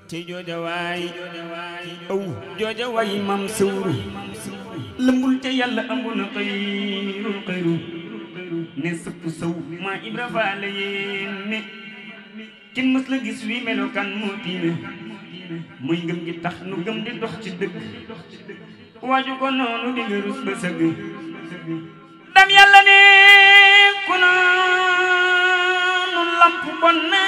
ci jooja waay aw jooja waay mam sawru lëmbul ca yàlla ambu na xayru ne sëpp saw maa Ibra Faal yéen ne kenn mës la gis wi melokaan moo tiime muy ngëm gi tax nu gëm di dox ci dëgg waaju ko noonu di nga rus ba sëgg dam yàlla ne ku noonu lamp bon na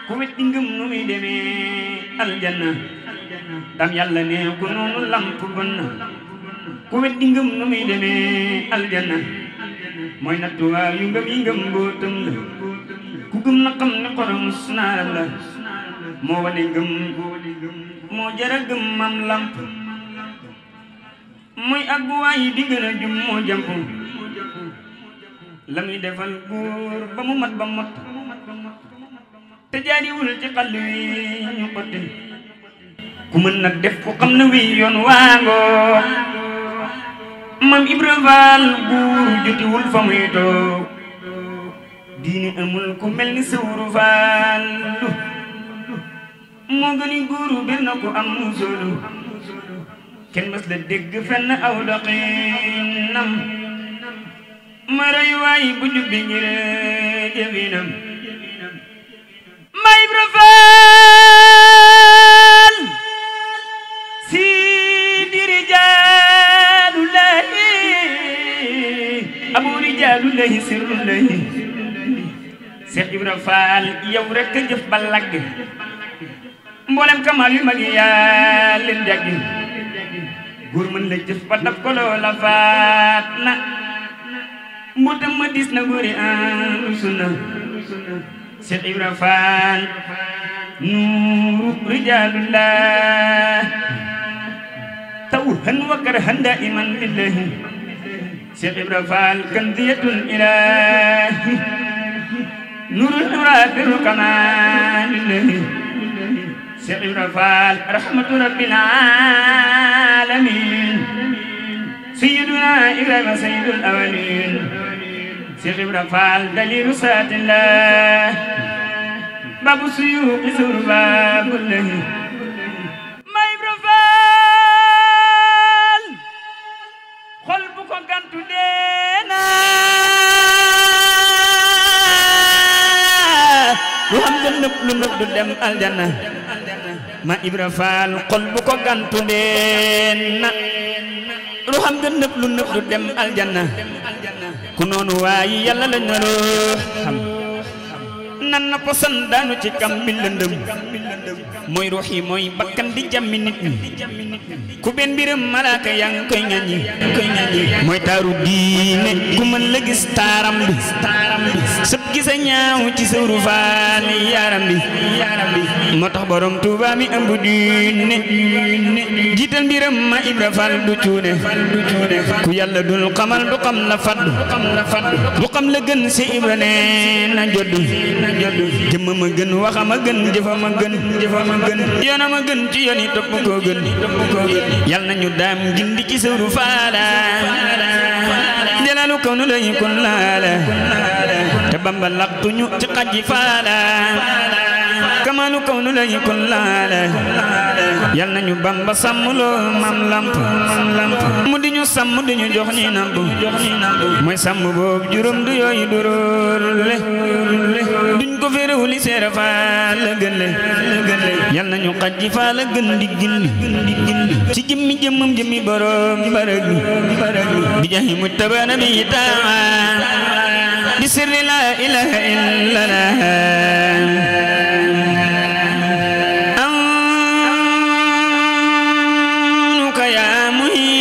ku wet di ngëm nu muy demee aljanna dam yàlla ne ku noonu lamp bon na ku wet di ngëm nu muy demee aljanna mooy nattuwaa yu ngëm yi ngëm mbootam la ku gëm na xam ne xorom naaram la moo wane ngëm moo jara gëm mam lamp mooy ak bu waayi di gën a jum moo jamp la muy defal góor ba mu mat ba mot te jaariwul ci xall wi ñu xotti ku mën nag def ku xam ne wi yoon waangoo mam Ibra Faal góor jotiwul fa muy toog diine amul ku mel ni Sawru Faal moo gëni góoru benn ku am solo kenn mës la dégg fenn aw doxinam ma roy waay bu jubbi ngir jëfinam ma Ibra Faal si di rijaalullahi abu rijaalullahi sirrullahi Seex Ibra Faal yow rekk jëf ba lagg mboolem kamal yu mag yaa leen jaggi góor mën la jëf ba daf ko loola faat na mbuutam ma dis na góori ahlu sunna Seex Ibra Faal nuuru rijaalullah tawhan wa karhan daiman lillahi Seex Ibra Faal kanziyatul ilaahi nuurul nuraafiru kamaalillahi Seex Ibra Faal rahmatu rabbil aalamiin sayyiduna Ibrahima sayyidul awwaliin Seex Ibra Faal daliilu saatillah baabu suyuuqi sawru baabullahi ma Ibra Faal xol bu ko gantu deena lu xam nga nëpp lu nëpp du dem aljanna ma Ibra Faal xol bu ko gantu deena lu xam nga nëpp lu nëpp du dem aljanna ku noonu waayi yàlla la naroo xam nan na posan daanu ci kam bi lëndëm mooy ruux yi mooy bakkan di jàmmi nit ñi ku benn mbiram malaaka yaa ngi koy ŋaññi mooy taaru diine ku mën la gis taaram bi sëpp gisa ñaaw ci Sawru Faal yaaram bi moo tax borom Tuuba mi ëmb diine jiital mbiram ma Ibra Faal du cuune ku yàlla dul xamal du xam la faddu du xam la gën si Ibra nee na joddu jëmma ma gën waxa ma gën jëfa ma gën yoona ma gën ci yoon yi topp koo gën yal nañu daam gindi ci Sawru Faal jalalu kaw nu lañu kon laala te Bamba laqtuñu ci xajji faala kamalu kaw nu lañu kon laala yal nañu Bamba sàmmloo mam lamp mu di ñu sàmm di ñu jox ni namp mooy sàmm boobu juróom du yooyu duróor le duñ ko féréw li Seera Faal la gën le yal nañu xajji faal la gën di gindi ci jëmmi jëmmam jëmmi borom barag bi jahi mujtabana bi taa bi sirri la ilaha illallah anuka ya muhin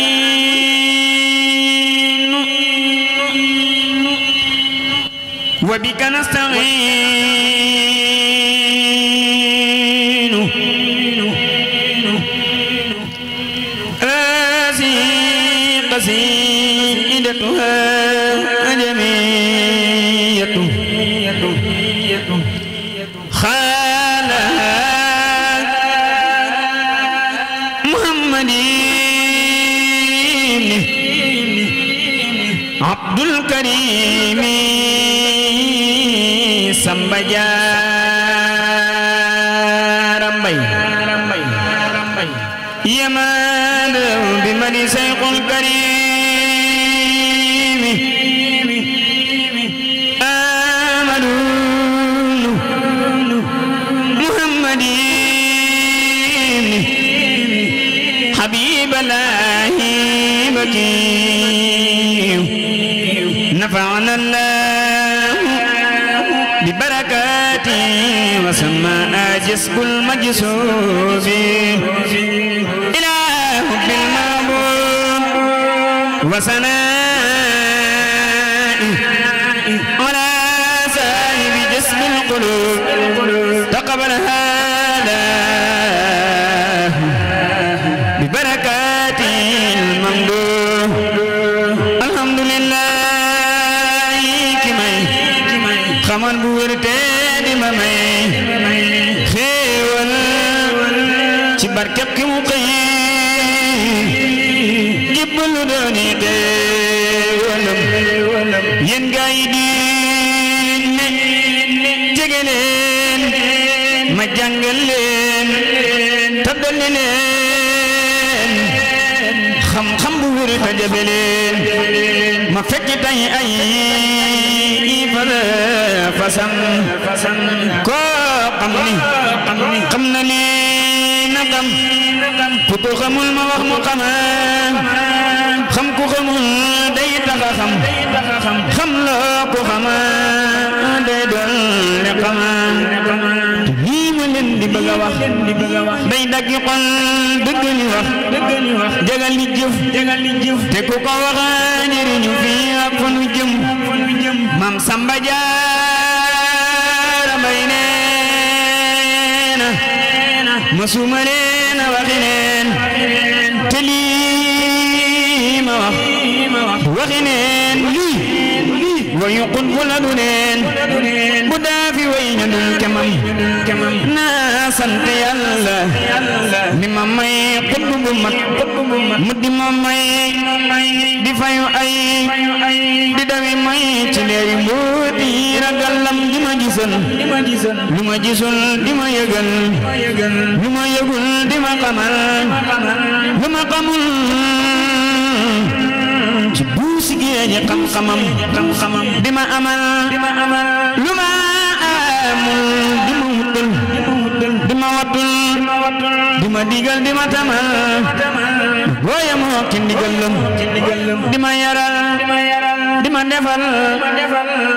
wa bika nasta'in asi qasidatuha jamiyatu khala muhammadin abdul karim Samba Dia يمان بمن سيق الكريم آمن محمد حبيب الله بكي نفعنا الله ببركاته وسمى جسب المجسوب إله بالمعبود وسناء على سائب جسم القلوب تقبل هذا ببركاته الممدوح الحمد لله كمي خمن بورتي ما may xéewal ci barkeb ki mu xëy jébbalu dooni xéewalam yéen gaa yi diine jege leen ma jàngal leen te dolli leen xam-xam bu wér te jabe leen ma fekk tay ay fasam koo xam na lii na ku ko xamul ma wax mu xam ku xamul day taxa xam loo ku xama day doon le xama lii ma leen di bëgg a wax day daggi xol dëgg ni wax jagal li jëf te ku ko waxa njëriñu fii ak fa nu jëm Maam Samba Jaara Mbay neena masuma leen a waxi neen te lii ma wax waxi neen lii wayu xutbu la du neen bu daafi way ñu dul kemam naa sant Yàlla mi ma may xutbu bu mat mu di ma may di fayu ay di dawi may ci leeri mbooti ragalam di ma gisoon lu ma gisul di ma yëgal lu ma yëgul di ma xamal lu ma xamul ci buusi géeji xam-xamam di ma amal lu ma amul di ma wutal di ma wattul di ma digal di ma tamal booya moo ki ndigalam di ma yaral di ma defal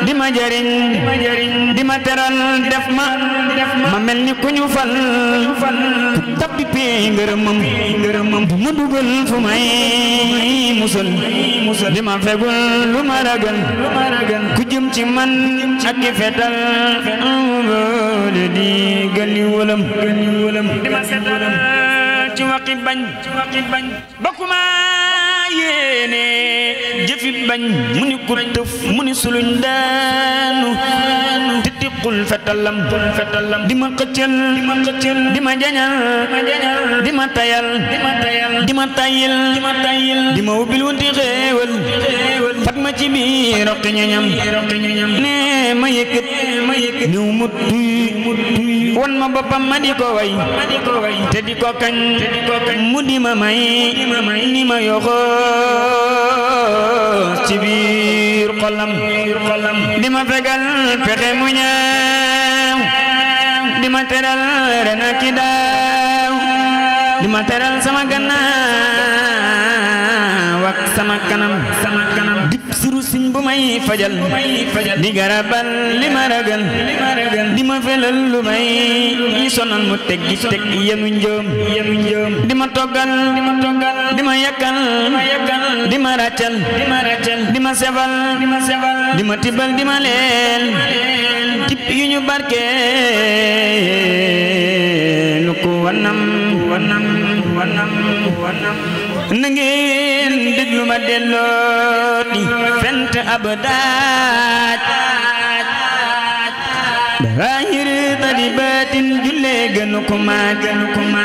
di ma jariñ di ma teral def ma mel ni ku ñu fal tabbi pee ngërëmam bu ma dugal fu may musal di ma fegul lu ma ragal ku jëm ci man ak ki fetal boole di gëli wëlam di ma setal ci waqi bañ bakuma yéene jëfi bañ mu ni ku tëf mu ni suluñ daanu te tiqul fetalam di ma xëccal di ma jañal di ma tayal di ma tayil di ma ubbil wunti xéewal fat ma ci biir roqi ñañam ne ma yëkkat niw mut won ma boppam ma di ko way te di ko kañ mu di ma may ni ma yoxoo ci biir xolam di ma fegal pexe mu ñaaw di ma teral ren ak ki daaw di ma teral sama gannaaw ak sama kanam dip siru siñ bu may fajal di garabal li ma ragal di ma felal lu may sonal mu teggi yenu njoom di ma toggal di ma yakkal di ma ràccal di ma sefal di ma tibal di ma leel tip yu ñu barkeel ko wanam na ngeen déglu ma dellooti fent ab daaj Zahir tadi batin julle gënu ko maaj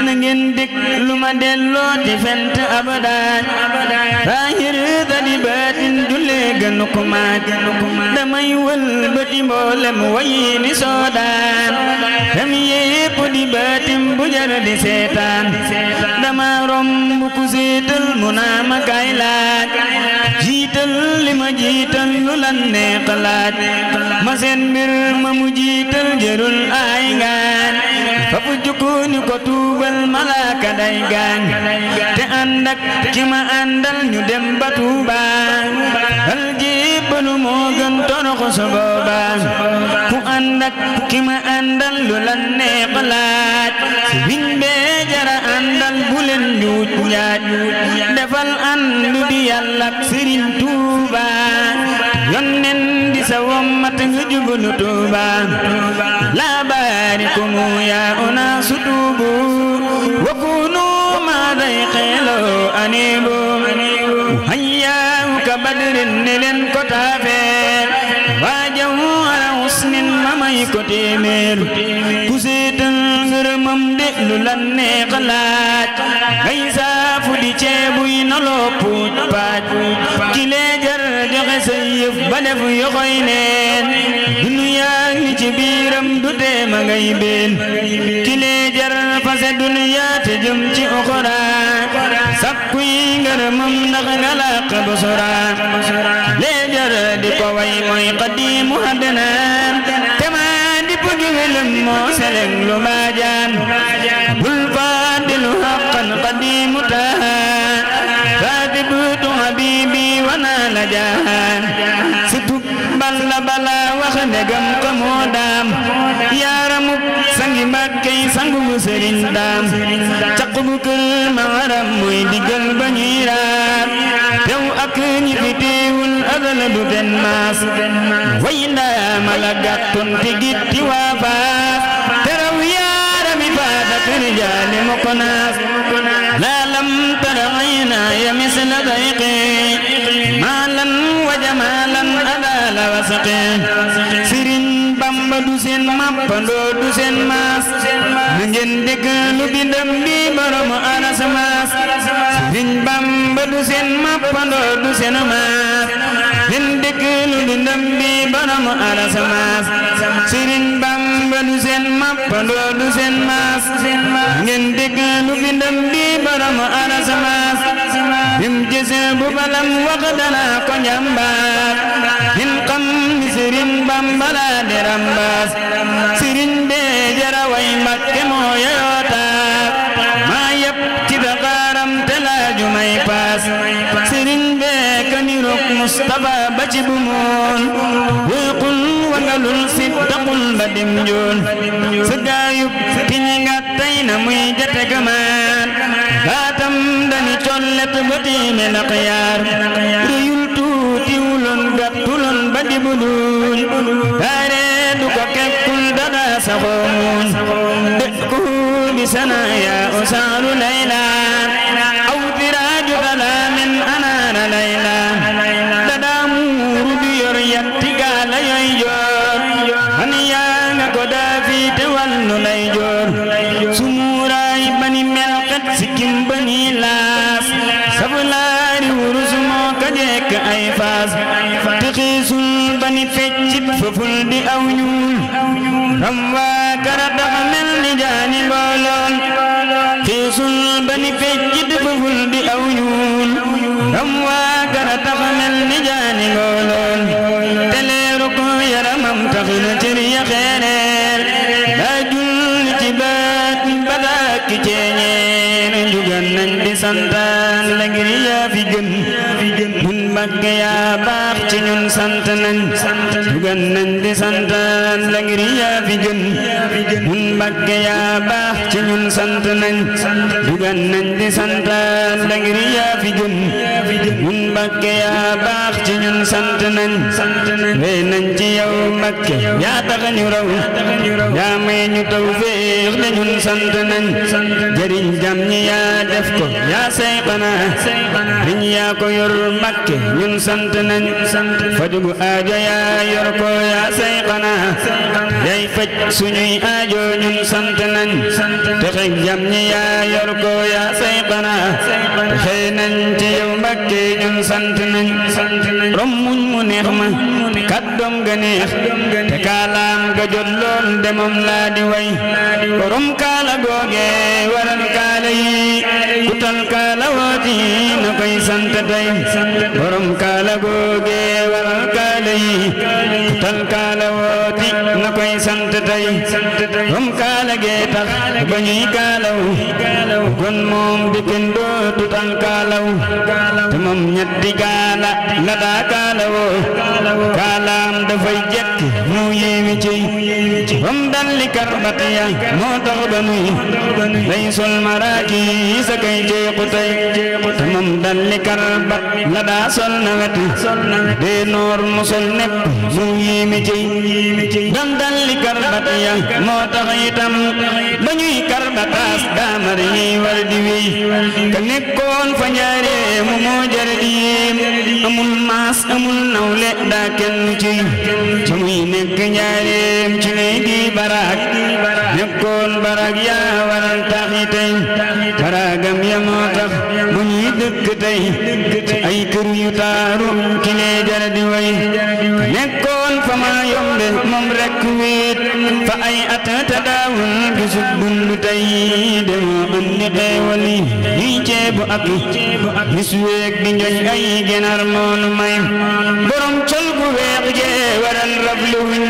na ngeen déglu ma dellooti fent abadan Zahir tadi batin julle gënu ko maaj damay wël bëti mboolem way ni soodaan dem yépp di batim bu jar di seetaan dama romb ku seetal mu naa ma kaay laaj jiital li ma jiital lu lan neex laaj ma seen mbir ma mu jiital jërul ay ngaan fa fu jukkooni ko tuubal malaaka day gaañ te ànd ak ki ma àndal ñu dem ba Tuuba al jébbalu moo gën torox su booba ku ànd ak ki ma àndal lu lan neex laaj biñ bee jara àndal bu leen njuuj njaaj defal àndu di Yàlla ak Sëriñ Tuuba yonnen di sa wommat nga jublu Tuuba la baarikumu ya unaasu tuubu wa kunu ma day xeeloo anibu hayyaahu ka badrin ne leen ko taafeer waajaw ala husnin ma may ko téeméer ku seetal ngërëmam de lu lan neex laaj ngay saafu di ceebuy naloo puuj paaj ki lee jar joxe sa yëf ba def yoxoy neen duniyaa ngi ci biiram du tee ma ngay been ki lee jar fase duniyaa te jëm ci uxra sakkuy ngërëmam ndax nga làq bu sura lee jar di ko way mooy qadiimu adnaan te maa di pugi welum moo seleng lu baajaan bul faadilu haqqan qadiimu tahaan faatibtu habiibi wana la jaan situb balla bala wax ndegam ko moo daam yaaramuk sangi Mbàkkey sangu bu Sëriñ Daam caq bu kër maaram mooy diggal ba ñuy raat tew ak ñi fi teewul adala du den maas way ndaama la gàttoon te gitti waa faas teraw yaarami faata kër jaali mu ko naas laalam tara ayna ya misla dayqi maalan wa jamaalan adala wasaqi Sëriñ Bamba du seen mappandoo du seen maas na ngeen dégg lu bindam bi borom aras maas Sëriñ Bamba du seen mappandoo du seen maas ngeen dégg lu bindam bi borom aras maas Sëriñ Bamba du seen mappandoo du seen maas ngeen dégg lu bindam bi borom aras maas bim jëse bu balam wax dana ko njambaar ngeen xam ni Sëriñ Bamba la de rambaas Sëriñ bee jara way Mbàkke moo yeyoo taak maa yëpp ci Dakaaram te laaju may paas Sëriñ bee kanirok Mustafa ba ci bu moon wéqul wangalul sit taqul ba dim njoon sa gaayub kiñ nga tey na muy jate gamaan baatam dani collet ba tiime la xiyaar rëyul tuutiwuloon gàttuloon ba di buduñ daare du ko kekkul dada saxoomuñ dëkku bi sana ya usaaru layla aw tiraaju kalaamin anaana layla dada muuru du yor yatti gaala yoy joor han yaa nga ko daafi te wallu lay joor sumuuraay bani melxet sikkim bani laas sablaari wurus moo ka jekk ay faas te xiisul bani feccit foful di aw ñuul ram waa kara tax mel ni jaani mbooloon xiisul bani feccit foful di aw ñuul ram waa kara tax mel ni jaani mbooloon te leeru ko yaramam tax na cër ya xeereer daa julli ci baat badaaki ceeñeer njugan nañ di santaan la ngir yaa fi gën mun Mbàkke yaa baax ci ñun sant nañ njugan nañ di santaan la ngir yaa fi gën mun Mbàkke yaa baax ci ñun sant nañ njugan nañ di santaan la ngir yaa fi gën mun Mbàkke yaa baax ci ñun sant nañ wey nañ ci yow Mbàkke yaa tax ñu raw yaa may ñu tawfeex de ñun sant nañ jëriñ jam ñi yaa def ko yaa sayxana riñ yaa ko yor Mbàkke ñun sant nañ fajugu aajo yaa yor ko yaa sayxana yay faj suñuy aajo ñun sant nañ texe jam ñi yaa yor ko yaa sayxana xëy nañ ci yow Mbakke ñun sant nañ rom muñ mu neex ma kàddoom ga neex te kaalaam ga jot lool demam laa di way borom kaala googe waral kaala yi kutal kaala wooti na koy sant tey borom kaala googe waral kaala yi kutal kaala wooti na koy sant tey borom kaala gee tax ba ñuy kaalaw kon moom di kenn dootu tal kaalaw te moom ñetti kaala la daa kaalawoo kaalaam dafay jekk mu yéemi ci bam dalli karbat ya moo tax ba nuy day sol maraaki sa kay jeexu tey te moom dalli karbat la daa sol na wet dee noor mu sol nepp mu yéemi ci bam dalli karbat ya moo tax itam ba ñuy karbataas daamar yi war di wéy ka nekkoon fa njaaree mu moo jar di yéem amul maas amul nawle daa kenn ci muy nekk njaareem ci lay di baraak nekkoon baraak yaa waral taxi tey baraagam ya moo tax bu ñuy dëkk tey ay kër yu taaru ki lee jar di way nekkoon fa maa yombe moom rekk wéet fa ay at te daawul gisu bundu tey demoo andi xeewal yi ceebu ak bis week di njoñ ay genar moonu may borom col gu weex gee waral rafle wuñ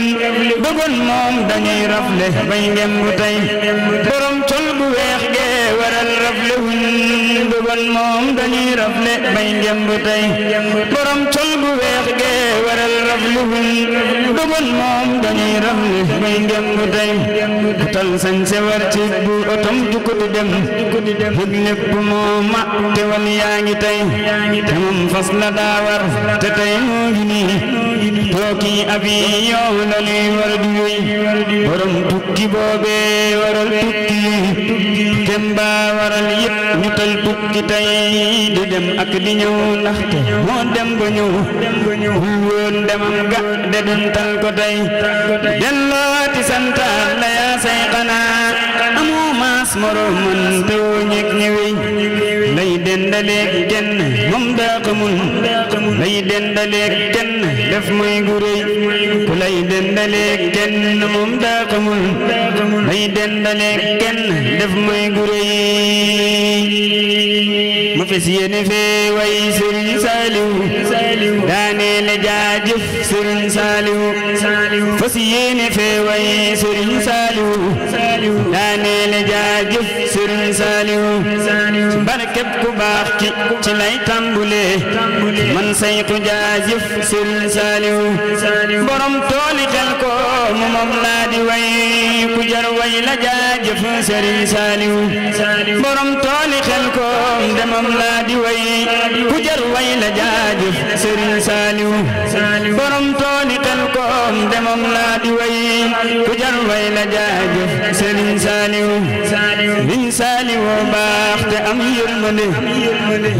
bëggoon moom dañuy rafle bay ngemb tey borom col gu weex gee waral rafle wuñ bëggoon moom dañuy rafle bay ngemb tey borom col gu weex gee waral rafle wuñ bëggoon moom dañuy rafle bay ngemb tey kutal sañ se war ci bu otom jukko di dem bëgg lépp mooma te wal yaa ngi tey te moom fas la daa war te tey moo ngi nii tooki avion la luy war di wéy borom tukki boobee waral tukki temba waral yëpp ñu tal tukki tey di dem ak di ñëw ndaxte moo dem ba ñëw bul woon demam ga de dun tal ko tey dellooti santaan la yaa say xanaa amoo maas moroom man te woo ñeeg ñëwey lay dendaleeg kenn moom daa xamul lay dendaleeg kenn def mooy gu rëy ku lay dendaleeg kenn moom daa xamul lay dendaleeg kenn def mooy gu rëy ma fes yéene fee way Sëriñ Saaliw daaneele jaajëf Sëriñ Saaliw fes yéene fee way Sëriñ Saaliw daaneele jaajëf Sëriñ Saaliw barkeb ku baax ki ci lay tàmbulee man say ku jaajëf Sëriñ Saaliw borom tooli xel ko mu moom laa di way ku jar way la jaajëf Sëriñ Saaliw borom tooli xel ko demam laa di way ku jar way la jaajëf Sëriñ Saaliw borom tooli xel ko demam laa di way ku jar way la jaajëf Sëriñ Saaliw Sëriñ Saaliw baax te am yërmande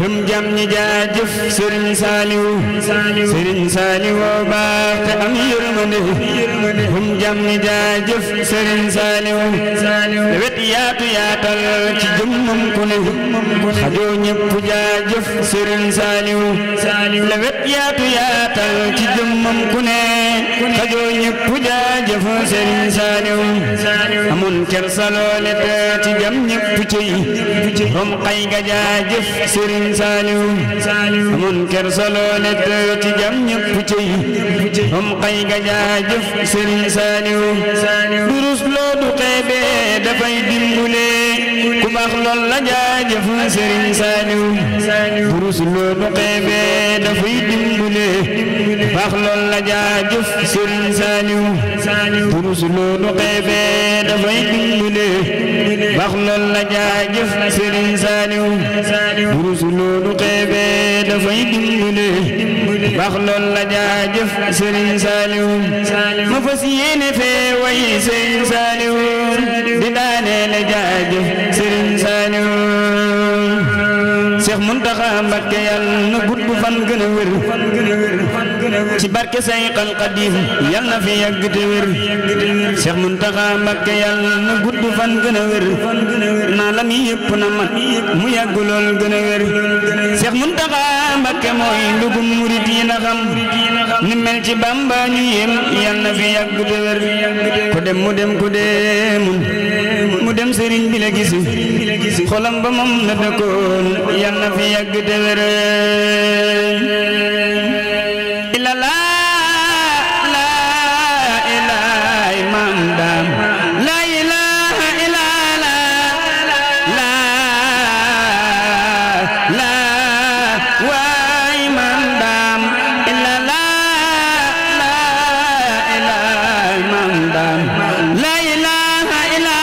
hum jam ñi jaajëf Sëriñ Saaliw Sëriñ Saaliw baax te am yërmande hum jam ñi jaajëf Sëriñ Saaliw wet yaatu yaatal ci jëmmam ku ne xajoo ñépp jaajëf Sëriñ Saaliw la wet yaatu yaatal ci jëmmam ku ne xajoo ñépp jaajëf Sëriñ Saaliw amoon kersa loole te ci jam ñépp ciy rom xay ga jaajëf Sëriñ Saaliw amoon kersa loole te ci jam ñépp ciy rom xay ga jaajëf Sëriñ Saaliw durus loo du xeebe dafay dimbule ku baax lool la jaajëf Sëriñ Saaliw durus loo du xeebe dafay dimbule ku baax lool la jaajëf Sëriñ Saaliw durus loo du xeebe dafay dimbule baax lool la jaajëf Sëriñ Saaliw durus loo du xeebe dafay dimbule baax lool la jaajëf Sëriñ Saaliw ma fas yéene fee way Sëriñ Saaliw di daane la jaajëf Sëriñ Saaliw Seex Muntaxa Muntaxa Mbakke yàlla na gudd fan gën a wér ci barke Sayxal Xadiim yàlla na fi yàgg te wér Cheikh Muntaxa Mbakke yàlla na gudd fan gën a wér naa la mi yëpp na mat mu yàgg lool gën a wér Cheikh Muntaxa Mbakke mooy ndugum murit yi na xam ni mel ci Bamba ñu yem yàlla na fi yàgg te wér ku dem mu dem ku demul mu dem sëriñ bi la gis xolam ba moom la dëkkoon yàlla na fi yàgg te wér ila la ilaha imam dam la ilaha illa la wa imam dam illa la ilaha imam dam la ilaha illa